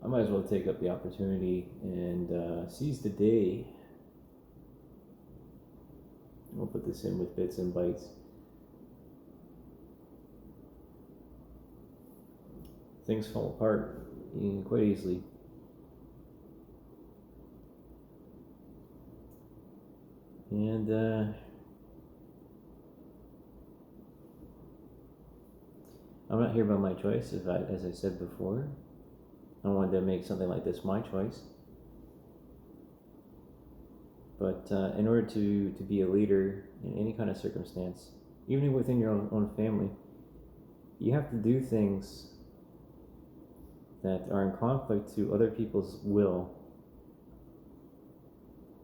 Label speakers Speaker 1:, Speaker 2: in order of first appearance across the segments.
Speaker 1: I might as well take up the opportunity and seize the day. We'll put this in with bits and bytes. Things fall apart quite easily. And I'm not here by my choice, as I said before. I wanted to make something like this my choice. But in order to be a leader in any kind of circumstance, even within your own family, you have to do things that are in conflict to other people's will.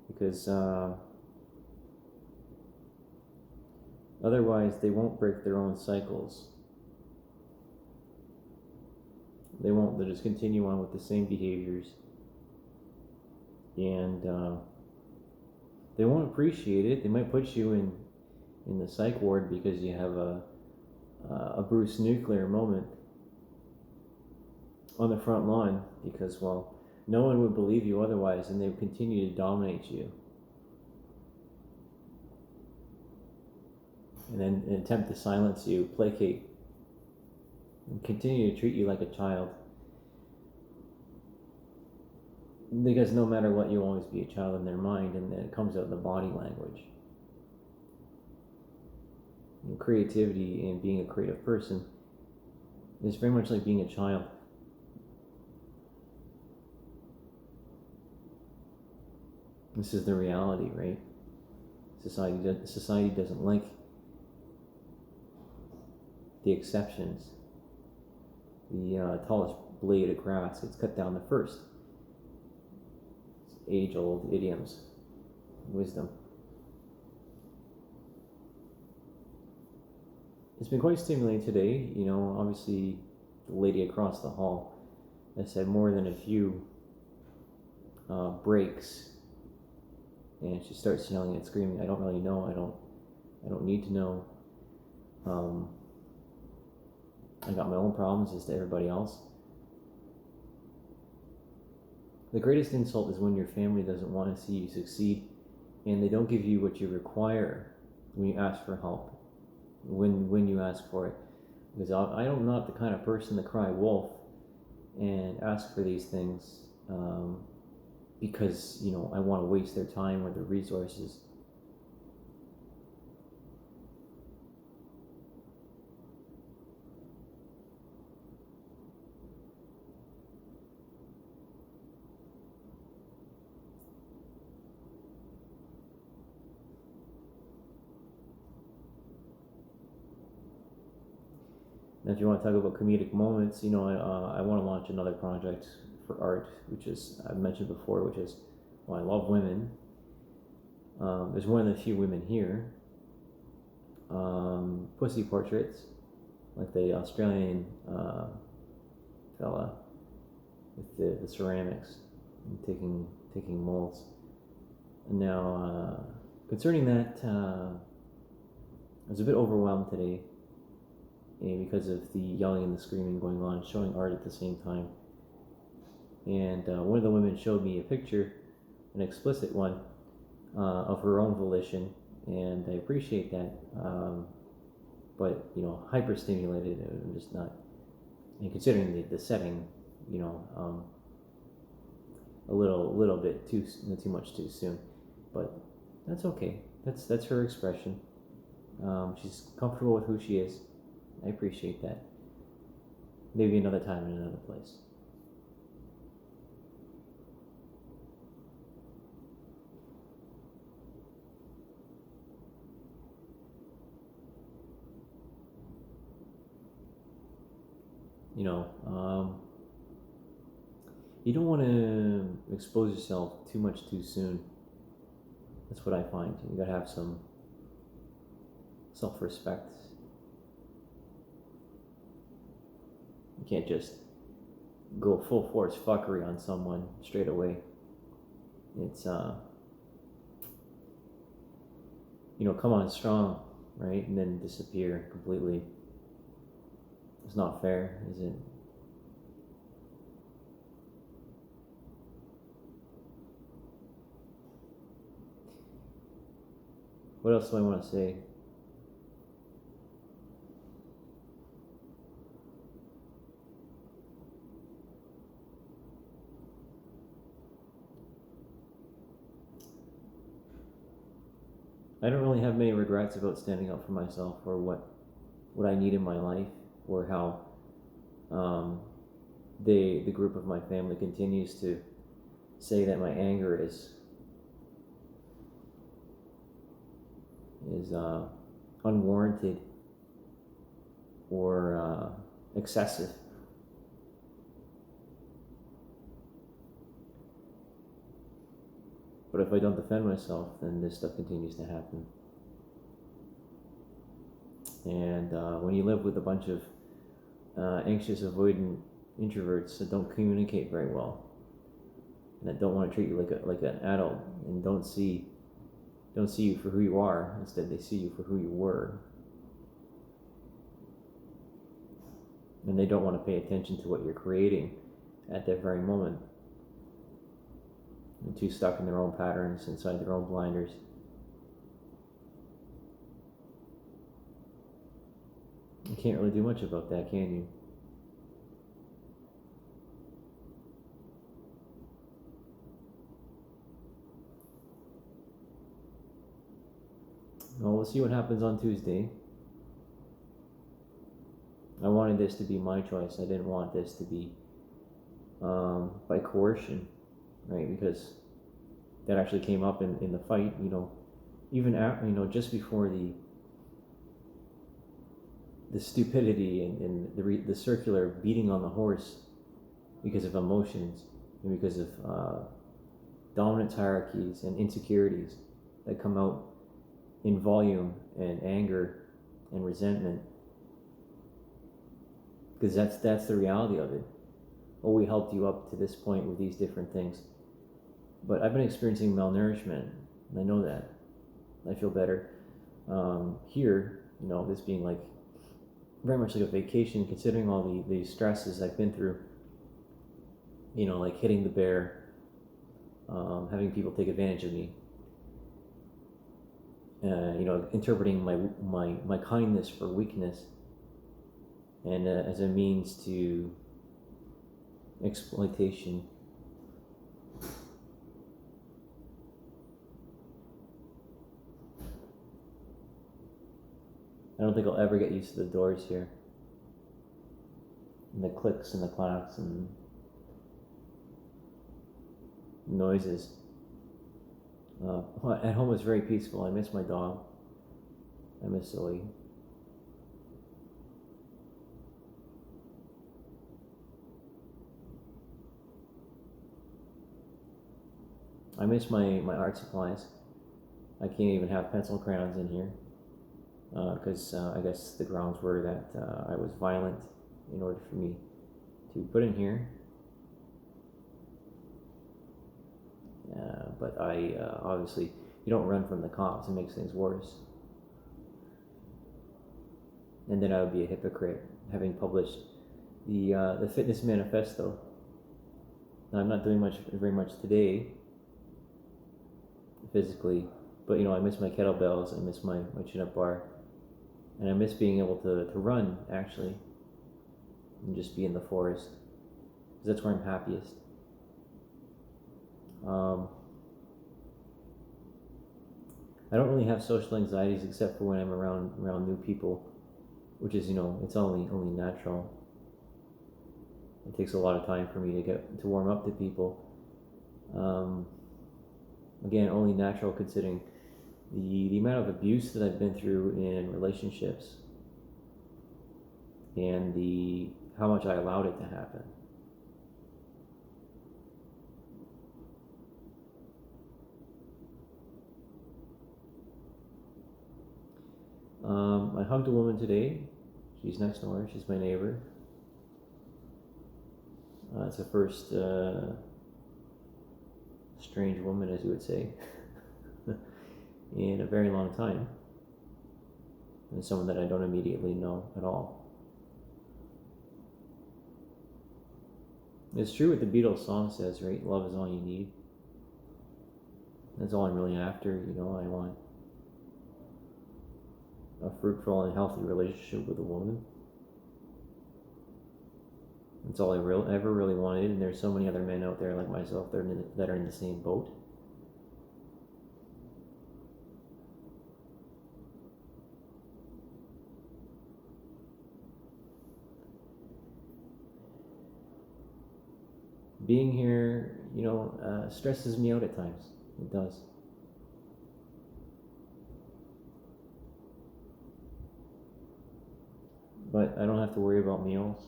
Speaker 1: Because otherwise they won't break their own cycles. They won't. They'll just continue on with the same behaviors. And they won't appreciate it. They might put you in the psych ward because you have a Bruce Nuclear moment on the front lawn because, well, no one would believe you otherwise, and they would continue to dominate you. And then attempt to silence you, placate, and continue to treat you like a child. Because no matter what, you'll always be a child in their mind, and then it comes out in the body language. And creativity and being a creative person is very much like being a child. This is the reality, right? Society doesn't like the exceptions. The tallest blade of grass gets cut down the first. It's age-old idioms, wisdom. It's been quite stimulating today. You know, obviously, the lady across the hall has had more than a few breaks, and she starts yelling and screaming. I don't really know. I don't need to know. I got my own problems as to everybody else. The greatest insult is when your family doesn't want to see you succeed and they don't give you what you require when you ask for help, when you ask for it. Because I'm not the kind of person to cry wolf and ask for these things because, you know, I want to waste their time or their resources. And if you want to talk about comedic moments, you know, I want to launch another project for art, which is, I've mentioned before, which is, well, I love women. There's one of the few women here. Pussy portraits, like the Australian fella with the ceramics and taking molds. And now, concerning that, I was a bit overwhelmed today. Because of the yelling and the screaming going on, showing art at the same time. And one of the women showed me a picture, an explicit one, of her own volition, and I appreciate that. But, you know, hyper-stimulated, I'm just not, and considering the setting, you know, a little bit too much too soon. But that's okay. That's her expression. She's comfortable with who she is. I appreciate that. Maybe another time in another place. You know, you don't want to expose yourself too much too soon. That's what I find. You gotta have some self-respect. You can't just go full force fuckery on someone straight away. It's you know, come on strong, right? And then disappear completely. It's not fair, is it? What else do I want to say? I don't really have many regrets about standing up for myself or what I need in my life, or how the group of my family continues to say that my anger is unwarranted or excessive. But if I don't defend myself, then this stuff continues to happen. And when you live with a bunch of anxious, avoidant introverts that don't communicate very well, and that don't want to treat you like an adult, and don't see you for who you are, instead they see you for who you were, and they don't want to pay attention to what you're creating at that very moment. And too stuck in their own patterns, inside their own blinders. You can't really do much about that, can you? Well, we'll see what happens on Tuesday. I wanted this to be my choice. I didn't want this to be by coercion, right? Because that actually came up in the fight, even after, just before the stupidity and the circular beating on the horse because of emotions and because of dominance hierarchies and insecurities that come out in volume and anger and resentment, because that's the reality of it. Oh, we helped you up to this point with these different things, but I've been experiencing malnourishment, and I know that. I feel better here, this being like very much like a vacation, considering all the stresses I've been through, like hitting the bear, having people take advantage of me, interpreting my kindness for weakness, and as a means to exploitation. I don't think I'll ever get used to the doors here, and the clicks and the clacks and noises. At home it's very peaceful. I miss my dog. I miss Zoe. I miss my art supplies. I can't even have pencil crayons in here because I guess the grounds were that I was violent in order for me to put in here. But I obviously, you don't run from the cops. It makes things worse. And then I would be a hypocrite, having published the fitness manifesto. Now, I'm not doing very much today, physically, but I miss my kettlebells, I miss my chin-up bar, and I miss being able to run, actually, and just be in the forest, because that's where I'm happiest. I don't really have social anxieties except for when I'm around new people, which is, it's only natural. It takes a lot of time for me to warm up to people. Again, only natural considering the amount of abuse that I've been through in relationships and how much I allowed it to happen. I hugged a woman today. She's next door. She's my neighbor. It's the first strange woman, as you would say, in a very long time, and someone that I don't immediately know at all. It's true what the Beatles song says, right? Love is all you need. That's all I'm really after. I want a fruitful and healthy relationship with a woman. That's all I ever really wanted, and there's so many other men out there like myself that are in the same boat. Being here, stresses me out at times. It does. But I don't have to worry about meals.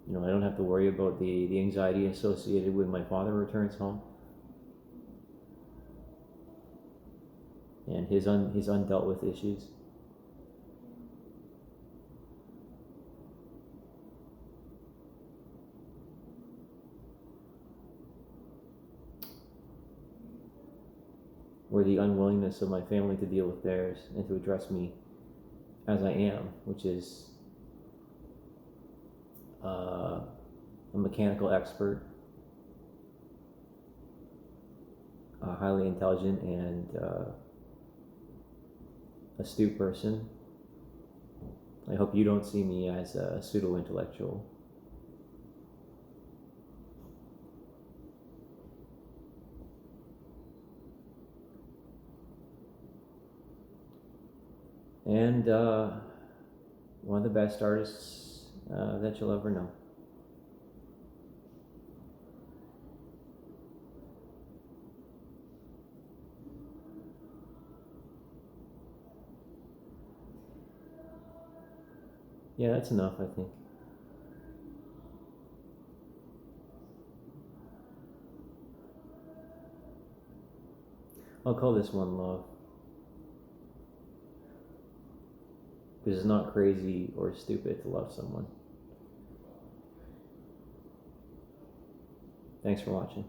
Speaker 1: I don't have to worry about the anxiety associated with my father returns home and his undealt with issues. Or the unwillingness of my family to deal with theirs and to address me as I am, which is a mechanical expert, highly intelligent and astute person. I hope you don't see me as a pseudo-intellectual. And one of the best artists that you'll ever know. Yeah, that's enough, I think. I'll call this one love. Because it's not crazy or stupid to love someone. Thanks for watching.